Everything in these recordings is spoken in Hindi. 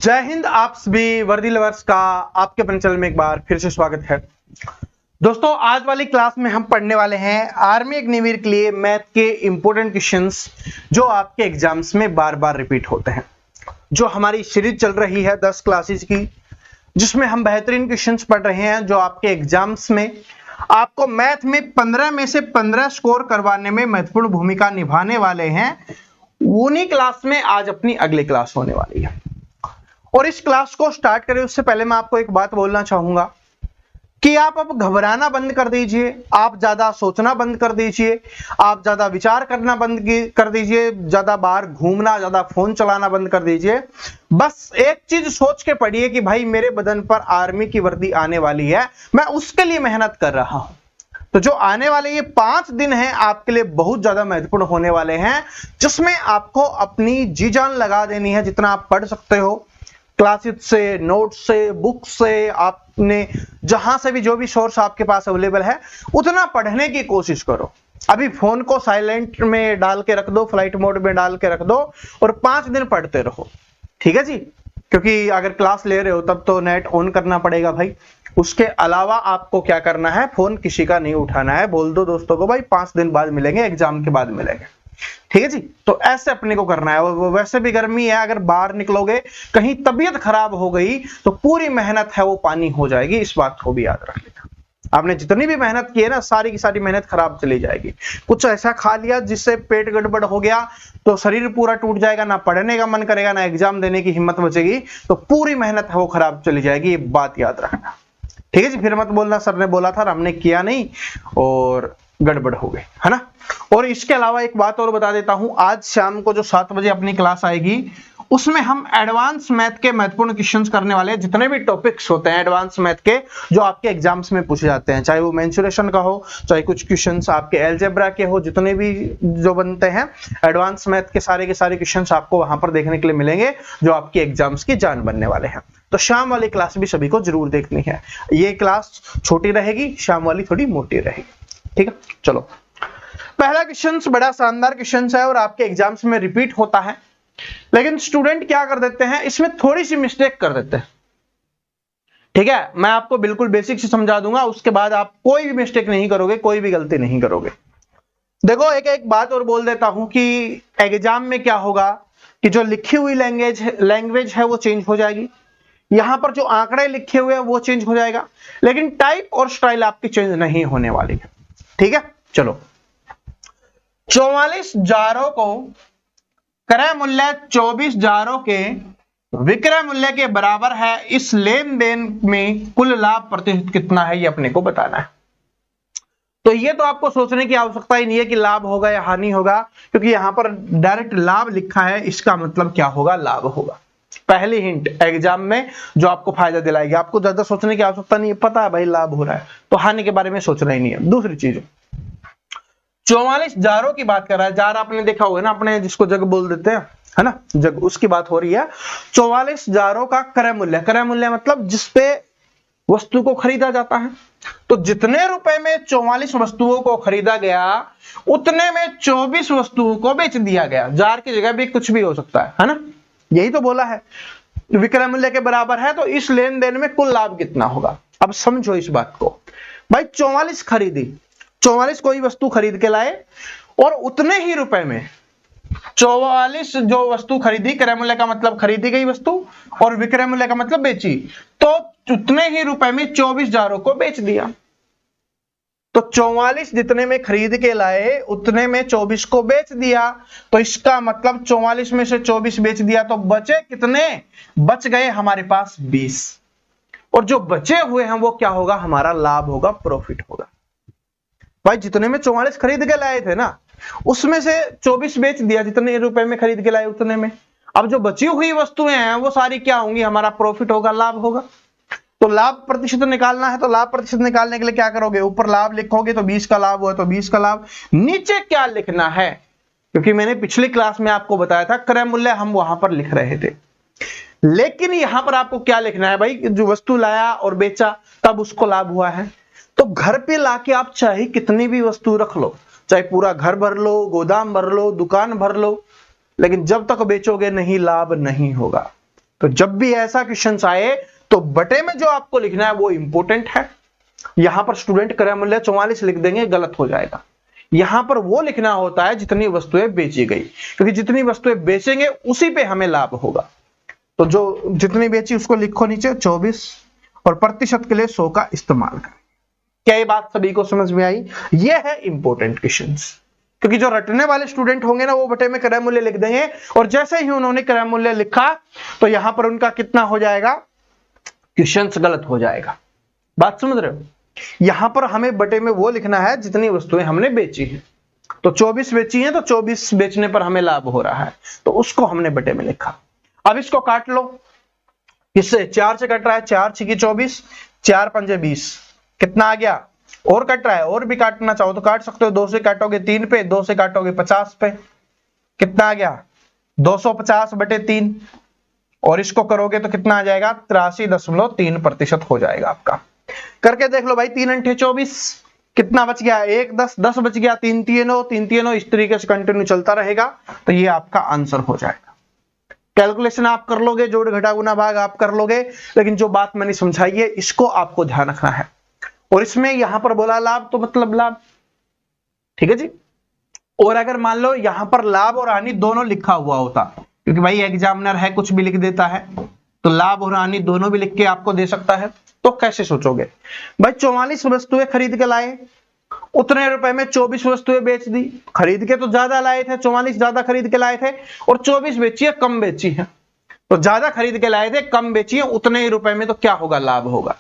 जय हिंद। आप सभी वर्दी लवर्स का आपके अपने चैनल में एक बार फिर से स्वागत है। दोस्तों, आज वाली क्लास में हम पढ़ने वाले हैं आर्मी अग्निवीर के लिए मैथ के इंपॉर्टेंट क्वेश्चंस जो आपके एग्जाम्स में बार बार रिपीट होते हैं। जो हमारी सीरीज चल रही है 10 क्लासेस की, जिसमें हम बेहतरीन क्वेश्चंस पढ़ रहे हैं जो आपके एग्जाम्स में आपको मैथ में 15 में से 15 स्कोर करवाने में महत्वपूर्ण भूमिका निभाने वाले हैं। उन्हीं क्लास में आज अपनी अगली क्लास होने वाली है। और इस क्लास को स्टार्ट करें उससे पहले मैं आपको एक बात बोलना चाहूंगा कि आप अब घबराना बंद कर दीजिए, आप ज्यादा सोचना बंद कर दीजिए, आप ज्यादा विचार करना बंद कर दीजिए, ज्यादा बाहर घूमना, ज्यादा फोन चलाना बंद कर दीजिए। बस एक चीज सोच के पढ़िए कि भाई मेरे बदन पर आर्मी की वर्दी आने वाली है, मैं उसके लिए मेहनत कर रहा हूं। तो जो आने वाले ये 5 दिन हैं आपके लिए बहुत ज्यादा महत्वपूर्ण होने वाले हैं, जिसमें आपको अपनी जी जान लगा देनी है। जितना आप पढ़ सकते हो क्लासेस से, नोट से, बुक से, आपने जहां से भी जो भी सोर्स आपके पास अवेलेबल है उतना पढ़ने की कोशिश करो। अभी फोन को साइलेंट में डाल के रख दो, फ्लाइट मोड में डाल के रख दो और 5 दिन पढ़ते रहो, ठीक है जी। क्योंकि अगर क्लास ले रहे हो तब तो नेट ऑन करना पड़ेगा भाई। उसके अलावा आपको क्या करना है, फोन किसी का नहीं उठाना है। बोल दो दोस्तों को भाई 5 दिन बाद मिलेंगे, एग्जाम के बाद मिलेंगे, ठीक है जी। तो ऐसे अपने को करना है। वैसे भी गर्मी है, अगर बाहर निकलोगे कहीं तबीयत खराब हो गई तो पूरी मेहनत है वो पानी हो जाएगी। इस बात को भी याद रख लेना। आपने जितनी भी मेहनत की है ना, सारी की सारी मेहनत खराब चली जाएगी। कुछ ऐसा खा लिया जिससे पेट गड़बड़ हो गया तो शरीर पूरा टूट जाएगा, ना पढ़ने का मन करेगा, ना एग्जाम देने की हिम्मत बचेगी, तो पूरी मेहनत है वो खराब चली जाएगी। ये बात याद रखना, ठीक है जी। फिर मत बोलना सर ने बोला था, हमने किया नहीं और गड़बड़ हो गई, है ना। और इसके अलावा एक बात और बता देता हूं, आज शाम को जो 7 बजे अपनी क्लास आएगी उसमें हम एडवांस मैथ के महत्वपूर्ण क्वेश्चंस करने वाले हैं। जितने भी टॉपिक्स होते हैं एडवांस मैथ के जो आपके एग्जाम्स में पूछे जाते हैं, चाहे वो मेंसुरेशन का हो, चाहे कुछ क्वेश्चंस आपके अलजेब्रा के हो, जितने भी जो बनते हैं एडवांस मैथ के सारे क्वेश्चंस आपको वहां पर देखने के लिए मिलेंगे जो आपके एग्जाम्स की जान बनने वाले हैं। तो शाम वाली क्लास भी सभी को जरूर देखनी है। ये क्लास छोटी रहेगी, शाम वाली थोड़ी मोटी रहेगी, ठीक है। चलो, पहला क्वेश्चन बड़ा शानदार क्वेश्चन है और आपके एग्जाम्स में रिपीट होता है, लेकिन स्टूडेंट क्या कर देते हैं, इसमें थोड़ी सी मिस्टेक कर देते हैं, ठीक है। मैं आपको बिल्कुल बेसिक से समझा दूंगा, उसके बाद आप कोई भी मिस्टेक नहीं करोगे, कोई भी गलती नहीं करोगे। देखो, एक बात और बोल देता हूं कि एग्जाम में क्या होगा कि जो लिखी हुई लैंग्वेज है वो चेंज हो जाएगी, यहां पर जो आंकड़े लिखे हुए हैं वो चेंज हो जाएगा, लेकिन टाइप और स्टाइल आपकी चेंज नहीं होने वाली है, ठीक है। चलो, 44 जारों को क्रय मूल्य 24 जारों के विक्रय मूल्य के बराबर है, इस लेन देन में कुल लाभ प्रतिशत कितना है, ये अपने को बताना है। तो ये तो आपको सोचने की आवश्यकता ही नहीं है कि लाभ होगा या हानि होगा, क्योंकि यहां पर डायरेक्ट लाभ लिखा है, इसका मतलब क्या होगा, लाभ होगा। पहली हिंट एग्जाम में जो आपको फायदा दिलाएगी, आपको ज्यादा सोचने की आवश्यकता नहीं है, पता है भाई लाभ हो रहा है तो हानि के बारे में सोचना ही नहीं है। दूसरी चीज, 44 जारों की बात कर रहा है। जार आपने देखा होगा ना, अपने जिसको जग बोल देते हैं, है ना, जग, उसकी बात हो रही है। 44 जारों का क्रय मूल्य मतलब जिसपे वस्तु को खरीदा जाता है। तो जितने रुपए में 44 वस्तुओं को खरीदा गया उतने में 24 वस्तुओं को बेच दिया गया। जार की जगह भी कुछ भी हो सकता है ना, यही तो बोला है। विक्रय मूल्य के बराबर है तो इस लेन देन में कुल लाभ कितना होगा। अब समझो इस बात को भाई, 44 खरीदी, 44 कोई वस्तु खरीद के लाए और उतने ही रुपए में 44 जो वस्तु खरीदी, क्रय मूल्य का मतलब खरीदी गई वस्तु और विक्रय मूल्य का मतलब बेची, तो उतने ही रुपए में 24 जारों को बेच दिया। तो 44 जितने में खरीद के लाए उतने में 24 को बेच दिया, तो इसका मतलब 44 में से 24 बेच दिया तो बचे कितने, बच गए हमारे पास 20। और जो बचे हुए हैं वो क्या होगा, हमारा लाभ होगा, प्रॉफिट होगा। भाई जितने में 44 खरीद के लाए थे ना, उसमें से 24 बेच दिया, जितने रुपए में खरीद के लाए उतने में। अब जो बची हुई वस्तुएं हैं वो सारी क्या होंगी, हमारा प्रॉफिट होगा, लाभ होगा। तो लाभ प्रतिशत निकालना है, तो लाभ प्रतिशत निकालने के लिए क्या करोगे, ऊपर लाभ लिखोगे तो 20 का लाभ हुआ तो 20 का लाभ। नीचे क्या लिखना है, क्योंकि मैंने पिछली क्लास में आपको बताया था क्रय मूल्य हम वहां पर लिख रहे थे, लेकिन यहां पर आपको क्या लिखना है भाई, जो वस्तु लाया और बेचा तब उसको लाभ हुआ है। तो घर पे लाके आप चाहे कितनी भी वस्तु रख लो, चाहे पूरा घर भर लो, गोदाम भर लो, दुकान भर लो, लेकिन जब तक बेचोगे नहीं लाभ नहीं होगा। तो जब भी ऐसा क्वेश्चन आए तो बटे में जो आपको लिखना है वो इंपॉर्टेंट है। यहां पर स्टूडेंट क्रय मूल्य 44 लिख देंगे, गलत हो जाएगा। यहां पर वो लिखना होता है जितनी वस्तुएं बेची गई, क्योंकि जितनी वस्तुएं बेचेंगे उसी पे हमें लाभ होगा। तो जो जितनी बेची उसको लिखो नीचे 24 और प्रतिशत के लिए 100 का इस्तेमाल करें। क्या ये बात सभी को समझ में आई? ये है इंपॉर्टेंट क्वेश्चंस, क्योंकि जो रटने वाले स्टूडेंट होंगे ना वो बटे में क्रय मूल्य लिख देंगे, और जैसे ही उन्होंने क्रय मूल्य लिखा तो यहां पर उनका कितना हो जाएगा, क्वेश्चंस गलत हो जाएगा। बात समझ रहे हो? यहां पर हमें बटे में वो लिखना है जितनी वस्तुएं हमने बेची है। तो 24 बेची है तो 24 बेचने पर हमें लाभ हो रहा है, तो उसको हमने बटे में लिखा। अब इसको काट लो, किससे? 4 से कट रहा है, 4 6 24, 4 5 20, कितना आ गया? और कट रहा है, और भी काटना चाहो तो काट सकते हो। 2 से काटोगे 3 पे, 2 से काटोगे 50 पे, कितना आ गया? 250 बटे 3, और इसको करोगे तो कितना आ जाएगा? 83.3% हो जाएगा आपका। करके देख लो भाई, 3 अंठे 24, कितना बच गया? 1 10 10 बच गया, 3 3 3 3, इस तरीके से कंटिन्यू चलता रहेगा, तो ये आपका आंसर हो जाएगा। कैलकुलेशन आप कर लोगे, जोड़ घटा गुना भाग आप कर लोगे, लेकिन जो बात मैंने समझाई है इसको आपको ध्यान रखना है। और इसमें यहां पर बोला लाभ तो मतलब लाभ, ठीक है जी। और अगर मान लो यहां पर लाभ और हानि दोनों लिखा हुआ होता, क्योंकि भाई एग्जामिनर है कुछ भी लिख देता है, तो लाभ और हानि दोनों भी लिख के आपको दे सकता है, तो कैसे सोचोगे? भाई 44 वस्तुएं खरीद के लाए, उतने रुपए में 24 वस्तुएं बेच दी। खरीद के तो ज्यादा लाए थे, 44 ज्यादा खरीद के लाए थे, और 24 बेची है, कम बेची है। तो ज्यादा खरीद के लाए थे, कम बेची है, उतने ही रुपए में, तो क्या होगा? लाभ होगा।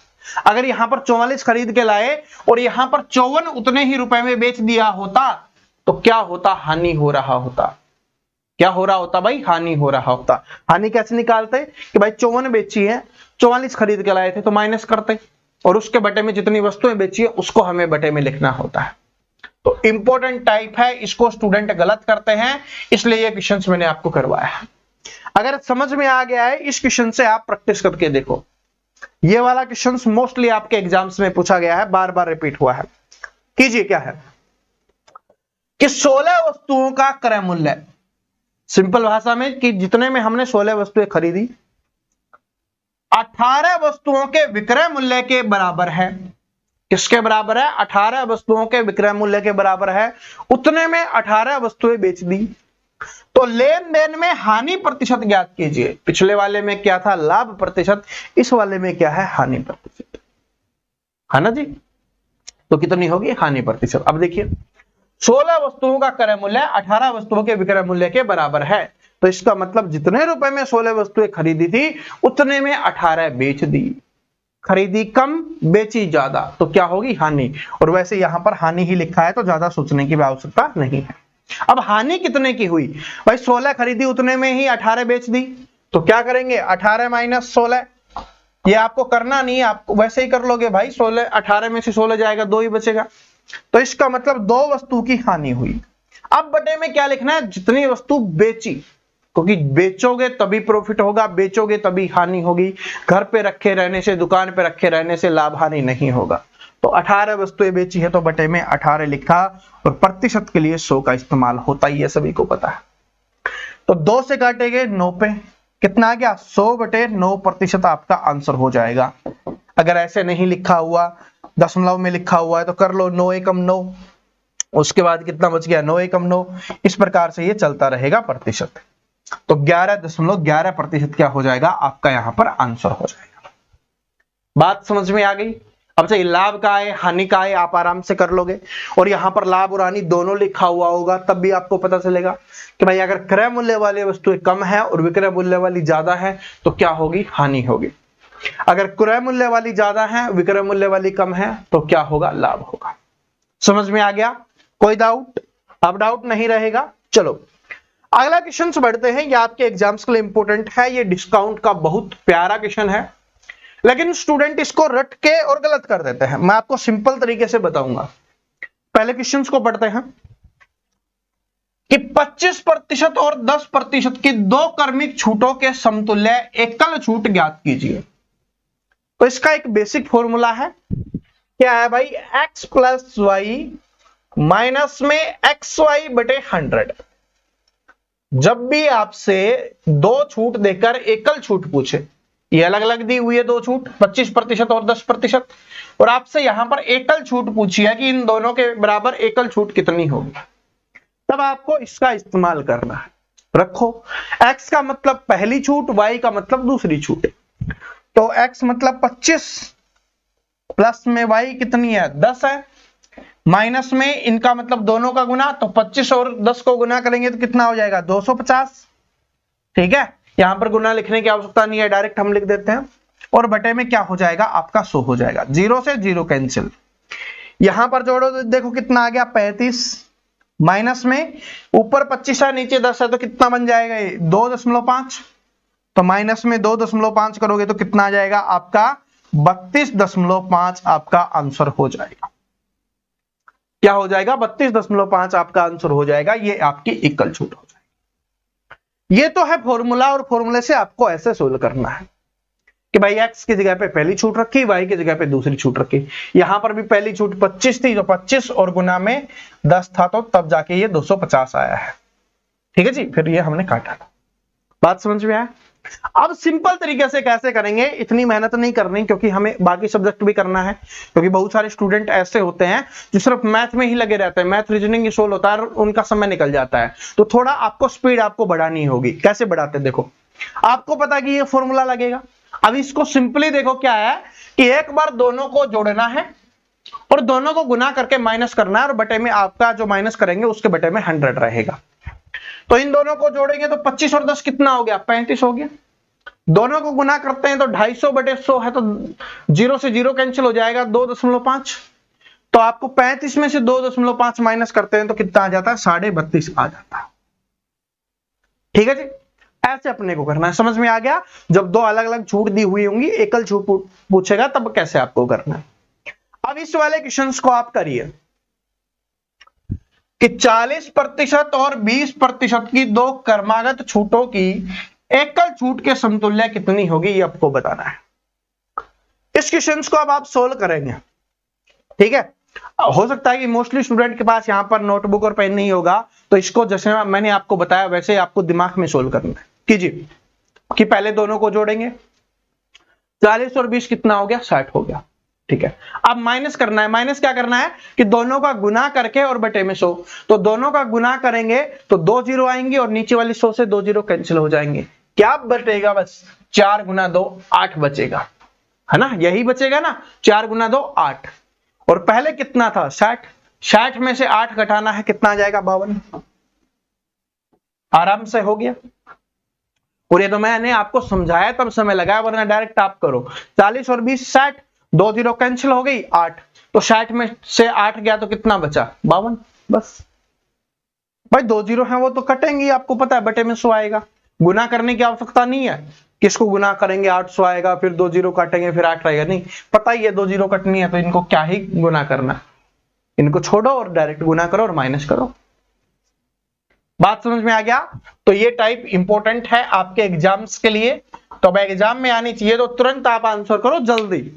अगर यहां पर 44 खरीद के लाए और यहां पर 54 उतने ही रुपए में बेच दिया होता, तो क्या होता? हानि हो रहा होता। क्या हो रहा होता भाई? हानि हो रहा होता। हानि कैसे निकालते? कि भाई 54 बेची है, 44 खरीद के लाए थे, तो माइनस करते, और उसके बटे में जितनी वस्तुएं बेची है उसको हमें बटे में लिखना होता है। तो इंपॉर्टेंट टाइप है, इसको स्टूडेंट गलत करते हैं, इसलिए ये क्वेश्चंस मैंने आपको करवाया है। अगर समझ में आ गया है, इस क्वेश्चन से आप प्रैक्टिस करके देखो। ये वाला क्वेश्चंस मोस्टली आपके एग्जाम्स में पूछा गया है, बार बार रिपीट हुआ है। कीजिए, क्या है कि 16 वस्तुओं का क्रय मूल्य, सिंपल भाषा में कि जितने में हमने 16 वस्तुएं खरीदी, 18 वस्तुओं के विक्रय मूल्य के बराबर है। किसके बराबर है? 18 वस्तुओं के विक्रय मूल्य के बराबर है। उतने में 18 वस्तुएं बेच दी, तो लेन देन में हानि प्रतिशत ज्ञात कीजिए। पिछले वाले में क्या था? लाभ प्रतिशत, इस वाले में क्या है? हानि प्रतिशत, है ना जी। तो कितनी होगी? हानि प्रतिशत। अब देखिए, 16 वस्तुओं का क्रय मूल्य 18 वस्तुओं के विक्रय मूल्य के बराबर है, तो इसका मतलब जितने रुपए में 16 वस्तुएं खरीदी थी उतने में 18 बेच दी। खरीदी कम, बेची ज्यादा, तो क्या होगी? हानि। और वैसे यहां पर हानि ही लिखा है, तो ज्यादा सोचने की आवश्यकता नहीं है। अब हानि कितने की हुई? भाई 16 खरीदी, उतने में ही 18 बेच दी, तो क्या करेंगे? 18 माइनस 16, ये आपको करना नहीं है, आप वैसे ही कर लोगे भाई। 16 18 में से 16 जाएगा, 2 ही बचेगा, तो इसका मतलब 2 वस्तु की हानि हुई। अब बटे में क्या लिखना है? जितनी वस्तु बेची, क्योंकि बेचोगे तभी प्रॉफिट होगा, बेचोगे तभी हानि होगी। घर पे रखे रहने से, दुकान पे रखे रहने से लाभ हानि नहीं होगा। तो 18 वस्तुएं बेची है, तो बटे में 18 लिखा, और प्रतिशत के लिए 100 का इस्तेमाल होता ही है, सभी को पता है। तो 2 से काटेंगे 9 पे, कितना आ गया? 100 बटे 9% आपका आंसर हो जाएगा। अगर ऐसे नहीं लिखा हुआ, दशमलव में लिखा हुआ है, तो कर लो 9 एकम 9, उसके बाद कितना बच गया? 9 एकम 9, इस प्रकार से ये चलता रहेगा प्रतिशत। तो 11.11% क्या हो जाएगा? आपका यहां पर आंसर हो जाएगा। बात समझ में आ गई? अब चाहिए लाभ का है, हानि का है, आप आराम से कर लोगे। और यहां पर लाभ और हानि दोनों लिखा हुआ होगा, तब भी आपको पता चलेगा कि भाई अगर क्रय मूल्य वाली वस्तुएं कम है और विक्रय मूल्य वाली ज्यादा है, तो क्या होगी? हानि होगी। अगर क्रय मूल्य वाली ज्यादा है, विक्रय मूल्य वाली कम है, तो क्या होगा? लाभ होगा। समझ में आ गया? कोई डाउट? अब डाउट नहीं रहेगा। चलो अगला क्वेश्चन बढ़ते हैं। ये आपके एग्जाम्स के लिए इंपॉर्टेंट है। ये डिस्काउंट का बहुत प्यारा क्वेश्चन है, लेकिन स्टूडेंट इसको रट के और गलत कर देते हैं। मैं आपको सिंपल तरीके से बताऊंगा। पहले क्वेश्चंस को पढ़ते हैं कि 25% और 10% की 2 क्रमिक छूटों के समतुल्य एकल छूट ज्ञात कीजिए। तो इसका एक बेसिक फॉर्मूला है, क्या है भाई? x प्लस वाई माइनस में xy बटे 100। जब भी आपसे दो छूट देकर एकल छूट पूछे, ये अलग अलग दी हुई है दो छूट 25% और 10%, और आपसे यहां पर एकल छूट पूछी है कि इन दोनों के बराबर एकल छूट कितनी होगी, तब आपको इसका इस्तेमाल करना है। रखो, x का मतलब पहली छूट, y का मतलब दूसरी छूट। तो x मतलब 25 प्लस में y कितनी है 10 है, माइनस में इनका मतलब दोनों का गुना, तो 25 और 10 को गुना करेंगे तो कितना हो जाएगा 250। ठीक है, यहां पर गुना लिखने की आवश्यकता नहीं है, डायरेक्ट हम लिख देते हैं। और बटे में क्या हो जाएगा आपका 100 हो जाएगा, जीरो से जीरो कैंसिल। यहां पर जोड़ो तो देखो कितना आ गया 35, माइनस में ऊपर 25 है नीचे 10 है तो कितना बन जाएगा ये 2.5, तो माइनस में 2.5 करोगे तो कितना आ जाएगा आपका 32.5 आपका आंसर हो जाएगा। क्या हो जाएगा 32.5 आपका आंसर हो जाएगा, ये आपकी एकल छूट हो जाएगी। ये तो है फॉर्मूला, और फॉर्मूले से आपको ऐसे सोल्व करना है कि भाई x की जगह पे पहली छूट रखी, y की जगह पे दूसरी छूट रखी। यहां पर भी पहली छूट 25 थी, तो 25 और गुना में 10 था, तो तब जाके ये 250 आया है। ठीक है जी, फिर ये हमने काटा। बात समझ में आया? अब सिंपल तरीके से कैसे करेंगे, इतनी मेहनत नहीं करनी, क्योंकि हमें बाकी सब्जेक्ट भी करना है, क्योंकि बहुत सारे स्टूडेंट ऐसे होते हैं जो सिर्फ मैथ में ही लगे रहते हैं, मैथ रीजनिंग ही सोल्व होता है और उनका समय निकल जाता है। तो थोड़ा आपको स्पीड आपको बढ़ानी होगी। कैसे बढ़ाते हैं, देखो आपको पता कि ये फॉर्मूला लगेगा। अब इसको सिंपली देखो क्या है कि एक बार दोनों को जोड़ना है और दोनों को गुना करके माइनस करना है, और बटे में आपका जो माइनस करेंगे उसके बटे में 100 रहेगा। तो इन दोनों को जोड़ेंगे तो 25 और 10 कितना हो गया 35 हो गया। दोनों को गुना करते हैं तो 250 बटे 100 है, तो जीरो से जीरो कैंसिल हो जाएगा 2.5। तो आपको 35 में से 2.5 माइनस करते हैं तो कितना आ जाता है 32.5 आ जाता है। ठीक है जी, ऐसे अपने को करना है। समझ में आ गया? जब दो अलग अलग छूट दी हुई होंगी, एकल छूट पूछेगा तब कैसे आपको करना है। अब इस वाले क्वेश्चन को आप करिए कि 40% और 20% की दो क्रमागत छूटों की एकल छूट के समतुल्य कितनी होगी, ये आपको बताना है। इस क्वेश्चन को अब आप सोल्व करेंगे। ठीक है, हो सकता है कि मोस्टली स्टूडेंट के पास यहां पर नोटबुक और पेन नहीं होगा, तो इसको जैसे मैंने आपको बताया वैसे आपको दिमाग में सोल्व करना है। कीजिए कि पहले दोनों को जोड़ेंगे, 40 और 20 कितना हो गया 60 हो गया। ठीक है, अब माइनस करना है। माइनस क्या करना है कि दोनों का गुना करके और बटे में 100, तो दोनों का गुना करेंगे तो 2 जीरो आएंगे और नीचे वाली 100 से 2 जीरो कैंसिल हो जाएंगे। क्या बचेगा, बस 4 गुना 2 8 बचेगा, है ना, यही बचेगा ना, 4 गुना 2 8। और पहले कितना था 60, 60 में से 8 घटाना है, कितना आ जाएगा 52। आराम से हो गया। और ये तो मैंने आपको समझाया तब समय लगाया, वरना डायरेक्ट आप करो। 40 और 20 60, 2 जीरो कैंसिल हो गई 8, तो 60 में से 8 गया तो कितना बचा 52। बस भाई 2 जीरो है वो तो कटेंगे, आपको पता है बटे में 100 आएगा, गुना करने की आवश्यकता नहीं है। किसको गुना करेंगे 800 आएगा, फिर 2 जीरो काटेंगे फिर 8 रहेगा, नहीं, पता ही है 2 जीरो कटनी है तो इनको क्या ही गुना करना, इनको छोड़ो और डायरेक्ट गुना करो और माइनस करो। बात समझ में आ गया? तो ये टाइप इंपॉर्टेंट है आपके एग्जाम्स के लिए, तो अब एग्जाम में आनी चाहिए, तो तुरंत आप आंसर करो, जल्दी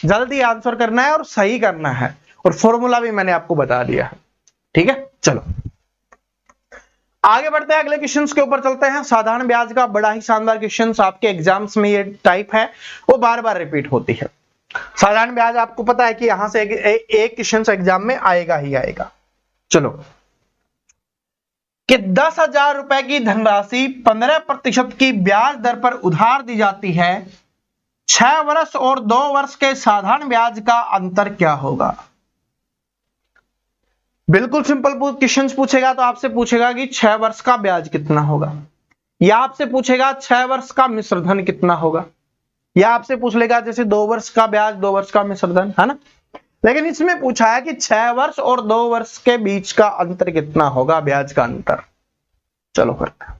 जल्दी आंसर करना है और सही करना है। और फॉर्मूला भी मैंने आपको बता दिया है। ठीक है, चलो आगे बढ़ते हैं, अगले क्वेश्चंस के ऊपर चलते हैं। साधारण ब्याज का बड़ा ही शानदार क्वेश्चंस आपके एग्जाम्स में ये टाइप है, वो बार बार रिपीट होती है। साधारण ब्याज आपको पता है कि यहां से एक क्वेश्चन एग्जाम में आएगा ही आएगा। चलो कि 10,000 रुपए की धनराशि 15% की ब्याज दर पर उधार दी जाती है, 6 वर्ष और 2 वर्ष के साधारण ब्याज का अंतर क्या होगा। बिल्कुल सिंपल क्वेश्चन पूछेगा तो आपसे पूछेगा कि 6 वर्ष का ब्याज कितना होगा, या आपसे पूछेगा 6 वर्ष का मिश्र धन कितना होगा, या आपसे पूछ लेगा जैसे 2 वर्ष का ब्याज 2 वर्ष का मिश्र धन, है ना। लेकिन इसमें पूछा है कि 6 वर्ष और 2 वर्ष के बीच का अंतर कितना होगा, ब्याज का अंतर। चलो करते हैं।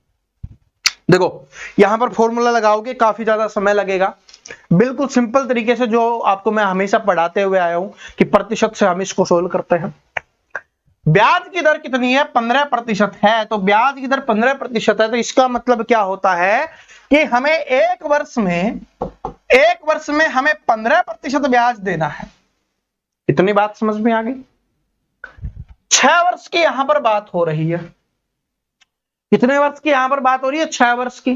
देखो यहां पर फॉर्मूला लगाओगे काफी ज्यादा समय लगेगा। बिल्कुल सिंपल तरीके से जो आपको मैं हमेशा पढ़ाते हुए आया हूं कि प्रतिशत से हम इसको सोल्व करते हैं। ब्याज की दर कितनी है 15% है, तो ब्याज की दर 15% है, तो इसका मतलब क्या होता है कि हमें एक वर्ष में हमें 15% ब्याज देना है। इतनी बात समझ में आ गई। 6 वर्ष की यहां पर बात हो रही है, कितने वर्ष की यहां पर बात हो रही है? 6 वर्ष की।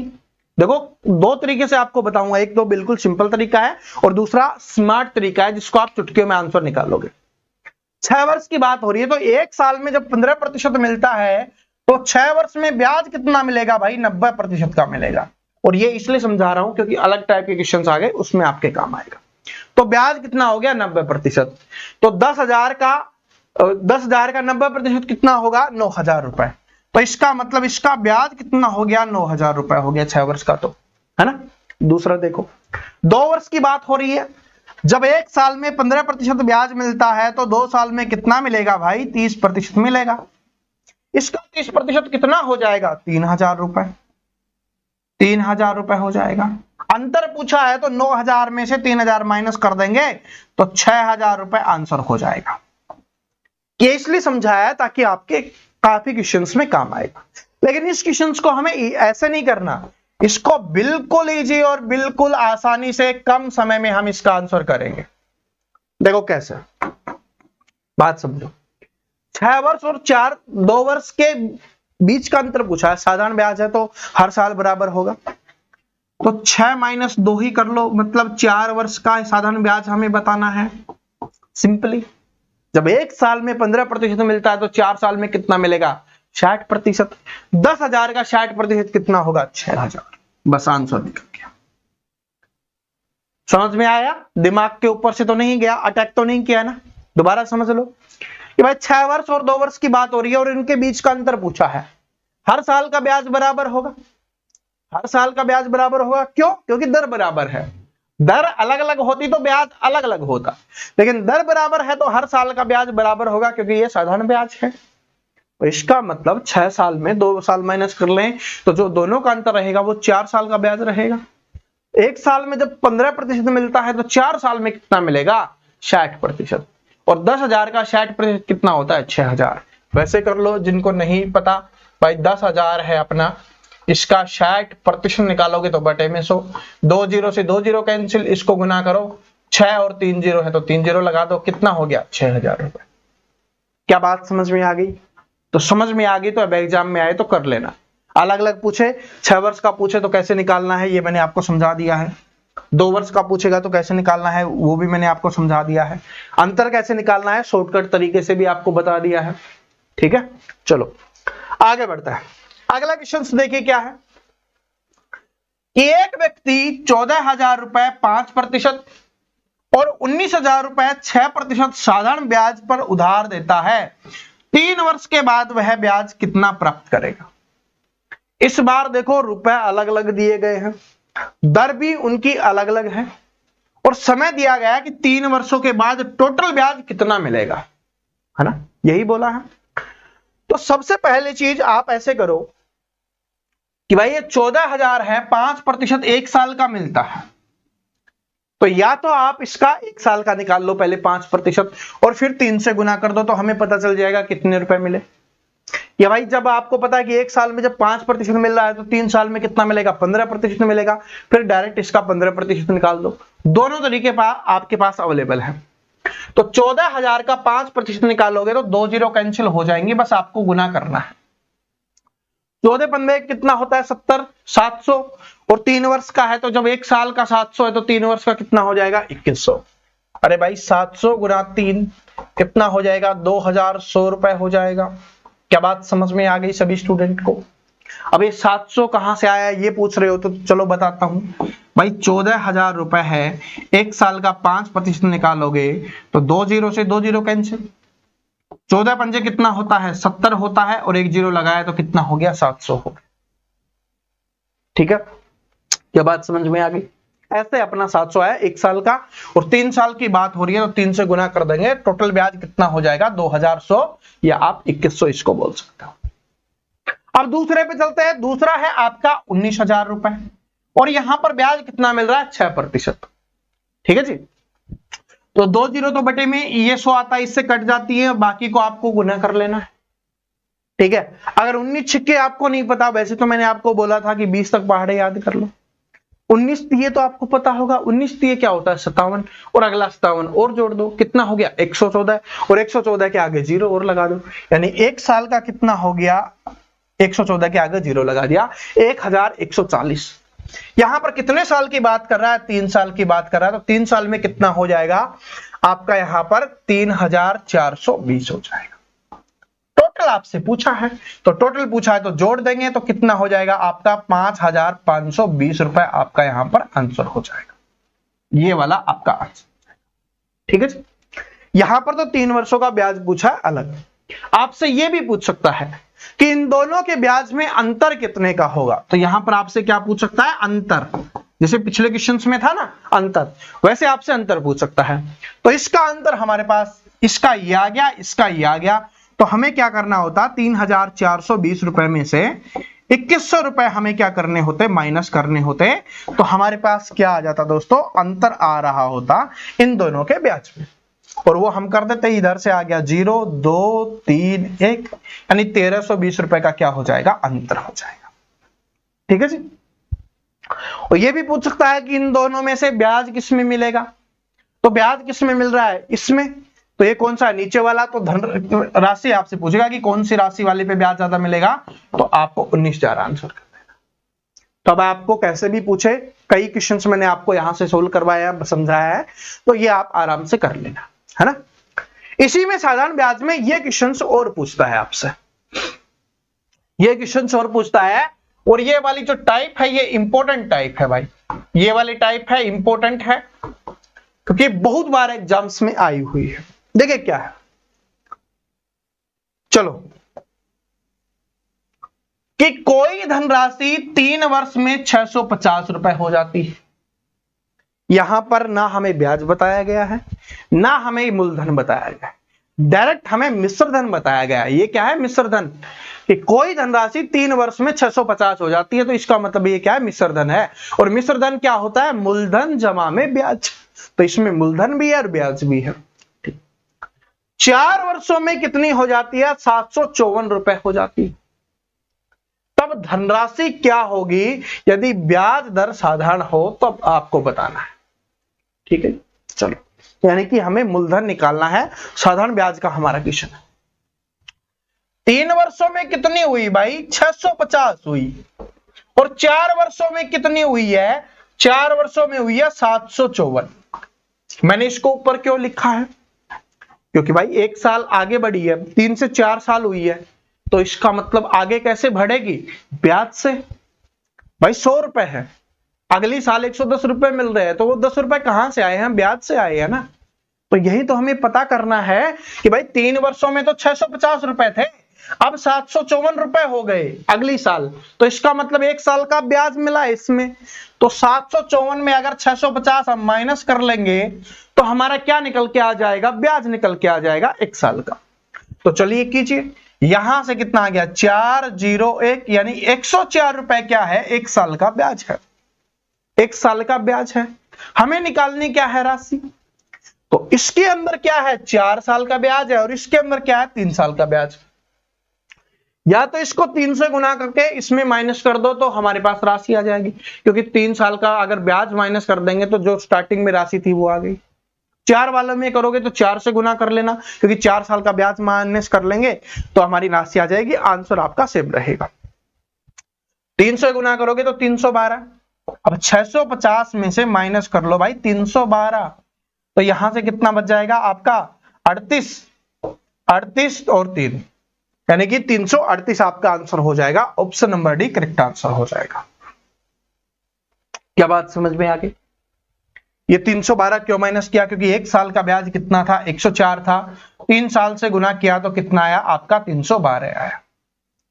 देखो दो तरीके से आपको बताऊंगा, एक तो बिल्कुल सिंपल तरीका है और दूसरा स्मार्ट तरीका है जिसको आप चुटकियों में आंसर निकालोगे। 6 वर्ष की बात हो रही है तो एक साल में जब 15% मिलता है तो 6 वर्ष में ब्याज कितना मिलेगा भाई? 90% का मिलेगा। और ये इसलिए समझा रहा हूं क्योंकि अलग टाइप के क्वेश्चन आ गए, उसमें आपके काम आएगा। तो ब्याज कितना हो गया? 90%। तो 10,000 का 90% कितना होगा? 9,000 रुपए। तो इसका मतलब इसका ब्याज कितना हो गया? 9,000 रुपए हो गया 6 वर्ष का, तो है ना। दूसरा देखो, 2 वर्ष की बात हो रही है। जब एक साल में 15% ब्याज मिलता है तो 2 साल में कितना मिलेगा भाई? 30% मिलेगा। इसका 30% कितना हो जाएगा? 3,000 रुपए। 3,000 रुपए हो जाएगा। अंतर पूछा है तो 9,000 में से 3,000 माइनस कर देंगे तो 6,000 रुपए आंसर हो जाएगा। ये इसलिए समझाया है ताकि आपके काफी क्वेश्चंस में काम आएगा। लेकिन इस क्वेश्चंस को हमें ऐसे नहीं करना, इसको बिल्कुल इजी और बिल्कुल आसानी से कम समय में हम इसका आंसर करेंगे। देखो कैसे, बात समझो। 6 वर्ष और 2 वर्ष के बीच का अंतर पूछा है। साधारण ब्याज है तो हर साल बराबर होगा, तो 6 माइनस 2 ही कर लो, मतलब 4 वर्ष का साधारण ब्याज हमें बताना है। सिंपली जब एक साल में 15% मिलता है तो 4 साल में कितना मिलेगा? 60%। 10,000 का 60% कितना होगा? 6,000। बस आंसर निकल गया। समझ में आया? दिमाग के ऊपर से तो नहीं गया, अटैक तो नहीं किया ना। दोबारा समझ लो कि भाई 6 वर्ष और 2 वर्ष की बात हो रही है और इनके बीच का अंतर पूछा है। हर साल का ब्याज बराबर होगा। हर साल का ब्याज बराबर होगा, क्यों? क्योंकि दर बराबर है। दर अलग अलग होती तो ब्याज अलग अलग होता, लेकिन दर बराबर है तो हर साल का ब्याज बराबर होगा क्योंकि ये साधारण ब्याज है। तो इसका मतलब 6 साल में 2 साल माइनस कर लें तो जो दोनों का अंतर रहेगा वो 4 साल का ब्याज रहेगा। एक साल में जब 15% मिलता है तो 4 साल में कितना मिलेगा? 60%। और 10,000 का 60% कितना होता है? 6,000। वैसे कर लो, जिनको नहीं पता भाई 10,000 है अपना, इसका 60% निकालोगे तो बटे में 100। 2 जीरो से 2 जीरो कैंसिल, इसको गुना करो, 6 और 3 जीरो है तो 3 जीरो लगा दो, कितना हो गया? 6,000 रुपए। क्या बात समझ में आ गई? तो समझ में आ गई तो अब एग्जाम में आए तो कर लेना। अलग अलग पूछे, 6 वर्ष का पूछे तो कैसे निकालना है ये मैंने आपको समझा दिया है। 2 वर्ष का पूछेगा तो कैसे निकालना है वो भी मैंने आपको समझा दिया है। अंतर कैसे निकालना है शॉर्टकट तरीके से भी आपको बता दिया है। ठीक है, चलो आगे बढ़ता है। अगला क्वेश्चन देखिए क्या है कि एक व्यक्ति 14,000 रुपए 5% और 19,000 रुपए 6% साधारण ब्याज पर उधार देता है। 3 वर्ष के बाद वह ब्याज कितना प्राप्त करेगा? इस बार देखो रुपए अलग अलग दिए गए हैं, दर भी उनकी अलग अलग है और समय दिया गया है कि 3 वर्षों के बाद टोटल ब्याज कितना मिलेगा, है ना, यही बोला है। तो सबसे पहले चीज आप ऐसे करो कि भाई ये 14,000 है, 5% एक साल का मिलता है, तो या तो आप इसका एक साल का निकाल लो पहले 5% और फिर 3 से गुना कर दो तो हमें पता चल जाएगा कितने रुपए मिले। या भाई जब आपको पता है कि एक साल में जब 5% मिल रहा है तो 3 साल में कितना मिलेगा? 15% मिलेगा, फिर डायरेक्ट इसका 15% निकाल दो। दोनों तरीके आपके पास अवेलेबल है। तो 14,000 का 5% निकालोगे तो 2 जीरो कैंसिल हो जाएंगे, बस आपको गुना करना है। 14 पंद्रह कितना होता है? 70, 700 और 3 वर्ष का है तो जब एक साल का 700 है तो 3 वर्ष का कितना हो जाएगा? 2100। अरे भाई 700 गुना 3 कितना हो जाएगा? 2,100 रुपए हो जाएगा। क्या बात समझ में आ गई सभी स्टूडेंट को? अब ये 700 कहां से आया ये पूछ रहे हो तो चलो बताता हूं भाई। 14,000 रुपए है, एक साल का 5% निकालोगे तो 2 जीरो से 2 जीरो कैंसिल, 14 पंजे कितना होता है? 70 होता है और एक जीरो लगाया तो कितना हो गया? 700 हो गया। ठीक है, क्या बात समझ में आ गई? ऐसे अपना 700 है एक साल का और 3 साल की बात हो रही है तो 3 से गुना कर देंगे, टोटल ब्याज कितना हो जाएगा? 2,100 या आप 2100 इसको बोल सकते हो। अब दूसरे पे चलते हैं। दूसरा है आपका 19,000 रुपए और यहां पर ब्याज कितना मिल रहा है? 6%। ठीक है जी, तो 2 जीरो तो बटे में ये 100 आता है, इससे कट जाती है, बाकी को आपको गुना कर लेना है। ठीक है, अगर 19 छिक्के आपको नहीं पता, वैसे तो मैंने आपको बोला था कि 20 तक पहाड़े याद कर लो। 19 तिये तो आपको पता होगा, 19 तिये क्या होता है? 57 और अगला 57 और जोड़ दो, कितना हो गया? 114 और 114 के आगे जीरो और लगा दो, यानी एक साल का कितना हो गया? 114 के आगे जीरो लगा दिया, 1140। यहां पर कितने साल की बात कर रहा है? 3 साल की बात कर रहा है, तो 3 साल में कितना हो जाएगा आपका? यहां पर 3420 हो जाएगा। टोटल आपसे पूछा है, तो टोटल पूछा है तो जोड़ देंगे तो कितना हो जाएगा आपका? 5520 रुपए आपका यहां पर आंसर हो जाएगा। ये वाला आपका आंसर, ठीक है जी। यहां पर तो 3 वर्षों का ब्याज पूछा है अलग। आपसे यह भी पूछ सकता है कि इन दोनों के ब्याज में अंतर कितने का होगा, तो यहां पर आपसे क्या पूछ सकता है? अंतर। जैसे पिछले क्वेश्चंस में था ना अंतर, वैसे आपसे अंतर पूछ सकता है। तो इसका अंतर हमारे पास, इसका ये आ गया, इसका ये आ गया, तो हमें क्या करना होता? 3420 रुपए में से 2100 रुपए हमें क्या करने होते? माइनस करने होते। तो हमारे पास क्या आ जाता दोस्तों? अंतर आ रहा होता इन दोनों के ब्याज में, और वो हम कर देते, इधर से आ गया 0 2 3 1, यानी 1320 रुपए का क्या हो जाएगा? अंतर हो जाएगा। ठीक है जी। और ये भी पूछ सकता है कि इन दोनों में से ब्याज किस में मिलेगा, तो ब्याज किस में मिल रहा है? इसमें। तो ये कौन सा है? नीचे वाला। तो धन राशि आपसे पूछेगा कि कौन सी राशि वाले पे ब्याज ज्यादा मिलेगा, तो आपको 19,000 आंसर कर देना। तो अब आपको कैसे भी पूछे, कई क्वेश्चंस मैंने आपको यहां से सोल्व करवाया, समझाया है, तो ये आप आराम से कर लेना, है ना। इसी में साधारण ब्याज में ये क्वेश्चंस और पूछता है आपसे, ये क्वेश्चंस और पूछता है। और ये वाली जो टाइप है ये इंपॉर्टेंट टाइप है भाई, ये वाली टाइप है इंपॉर्टेंट है, क्योंकि बहुत बार एग्जाम्स में आई हुई है। देखिए क्या है, चलो, कि कोई धनराशि 3 वर्ष में 650 रुपए हो जाती है। यहां पर ना हमें ब्याज बताया गया है, ना हमें मूलधन बताया गया है, डायरेक्ट हमें मिश्र धन बताया गया है। ये क्या है? मिश्र धन। कि कोई धनराशि 3 वर्ष में 650 हो जाती है, तो इसका मतलब ये क्या है? मिश्र धन है। और मिश्र धन क्या होता है? मूलधन जमा में ब्याज। तो इसमें मूलधन भी है और ब्याज भी है। 4 वर्षों में कितनी हो जाती है? 754 रुपए हो जाती है। तब धनराशि क्या होगी यदि ब्याज दर साधारण हो, तब आपको बताना है। ठीक है, चलो, यानी कि हमें मूलधन निकालना है, साधारण ब्याज का हमारा क्वेश्चन है। 3 वर्षों में कितनी हुई भाई? 650 हुई। और 4 वर्षों में कितनी हुई है? 4 वर्षों में हुई है 754। मैंने इसको ऊपर क्यों लिखा है? क्योंकि भाई 1 साल आगे बढ़ी है, 3 से 4 साल हुई है, तो इसका मतलब आगे कैसे बढ़ेगी? ब्याज से। भाई 100 रुपए है, अगली साल 110 रुपए मिल रहे हैं, तो वो 10 रुपए कहां से आए हैं? ब्याज से आए हैं ना। तो यही तो हमें पता करना है कि भाई 3 वर्षों में तो 650 रुपए थे, अब 754 रुपए हो गए अगली साल, तो इसका मतलब 1 साल का ब्याज मिला इसमें। तो 754 में अगर 650 हम माइनस कर लेंगे तो हमारा क्या निकल के आ जाएगा? ब्याज निकल के आ जाएगा 1 साल का। तो चलिए कीजिए, यहां से कितना आ गया? 401, यानी 104 रुपए क्या है? 1 साल का ब्याज है। 1 साल का ब्याज है। हमें निकालनी क्या है? राशि। तो इसके अंदर क्या है? 4 साल का ब्याज है, और इसके अंदर क्या है? 3 साल का ब्याज। या तो इसको 3 से गुना करके इसमें माइनस कर दो तो हमारे पास राशि आ जाएगी, क्योंकि 3 साल का अगर ब्याज माइनस कर देंगे तो जो स्टार्टिंग में राशि थी वो आ गई। 4 वालों में करोगे तो 4 से गुना कर लेना, क्योंकि 4 साल का ब्याज माइनस कर लेंगे तो हमारी राशि आ जाएगी, आंसर आपका सेम रहेगा। 3 से गुना करोगे तो 312। अब 650 में से माइनस कर लो भाई 312, तो यहां से कितना बच जाएगा आपका? 38 और 3, यानी कि 338 आपका आंसर हो जाएगा। Option number D correct answer हो जाएगा। क्या बात समझ में आ गई? ये 312 क्यों माइनस किया? क्योंकि 1 साल का ब्याज कितना था? 104 था। 3 साल से गुना किया तो कितना आया आपका? 312 आया,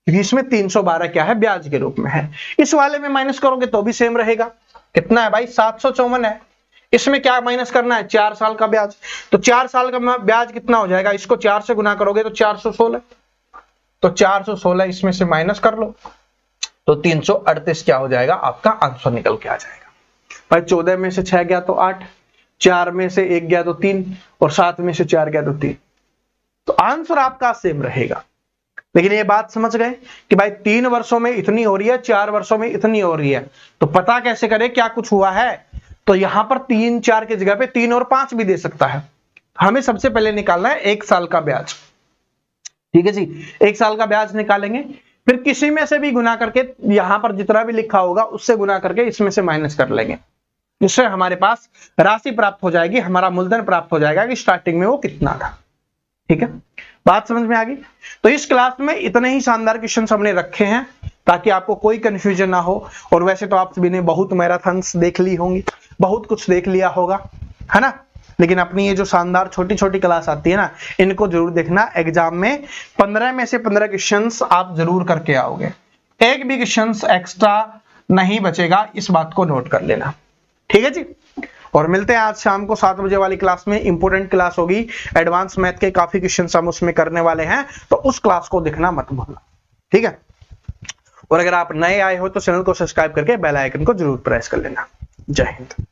क्योंकि इसमें 312 क्या है? ब्याज के रूप में है। इस वाले में माइनस करोगे तो भी सेम रहेगा। कितना है भाई? 754 है। इसमें क्या माइनस करना है? 4 साल का ब्याज। तो 4 साल का ब्याज कितना हो जाएगा? इसको 4 से गुना करोगे तो 416, तो 416 इसमें से माइनस कर लो तो 338 क्या हो जाएगा? आपका आंसर निकल के आ जाएगा। भाई 14 में से 6 गया तो 8, 4 में से 1 गया तो 3, और 7 में से 4 गया तो 3, तो आंसर आपका सेम रहेगा। लेकिन ये बात समझ गए कि भाई 3 वर्षों में इतनी हो रही है, 4 वर्षों में इतनी हो रही है, तो पता कैसे करें क्या कुछ हुआ है? तो यहां पर 3 4 की जगह पे 3 और 5 भी दे सकता है। हमें सबसे पहले निकालना है 1 साल का ब्याज। ठीक है जी, 1 साल का ब्याज निकालेंगे। फिर किसी में से भी गुना करके यहां पर जितना भी लिखा होगा उससे गुना करके इसमें से माइनस कर लेंगे, इससे हमारे पास राशि प्राप्त हो जाएगी, हमारा मूलधन प्राप्त हो जाएगा कि स्टार्टिंग में वो कितना था। ठीक है, बात समझ में आ गई। तो इस क्लास में इतने ही शानदार क्वेश्चन हमने रखे हैं ताकि आपको कोई कंफ्यूजन ना हो। और वैसे तो आप सभी ने बहुत मैराथन्स देख ली होंगी, बहुत कुछ देख लिया होगा, है ना, लेकिन अपनी ये जो शानदार छोटी छोटी क्लास आती है ना, इनको जरूर देखना। एग्जाम में 15 में से 15 क्वेश्चंस आप जरूर करके आओगे, एक भी क्वेश्चंस एक्स्ट्रा नहीं बचेगा, इस बात को नोट कर लेना। ठीक है जी, और मिलते हैं आज शाम को 7 बजे वाली क्लास में। इंपॉर्टेंट क्लास होगी, एडवांस मैथ के काफी क्वेश्चंस हम उसमें करने वाले हैं, तो उस क्लास को देखना मत भूलना। ठीक है, और अगर आप नए आए हो तो चैनल को सब्सक्राइब करके बेल आइकन को जरूर प्रेस कर लेना। जय हिंद।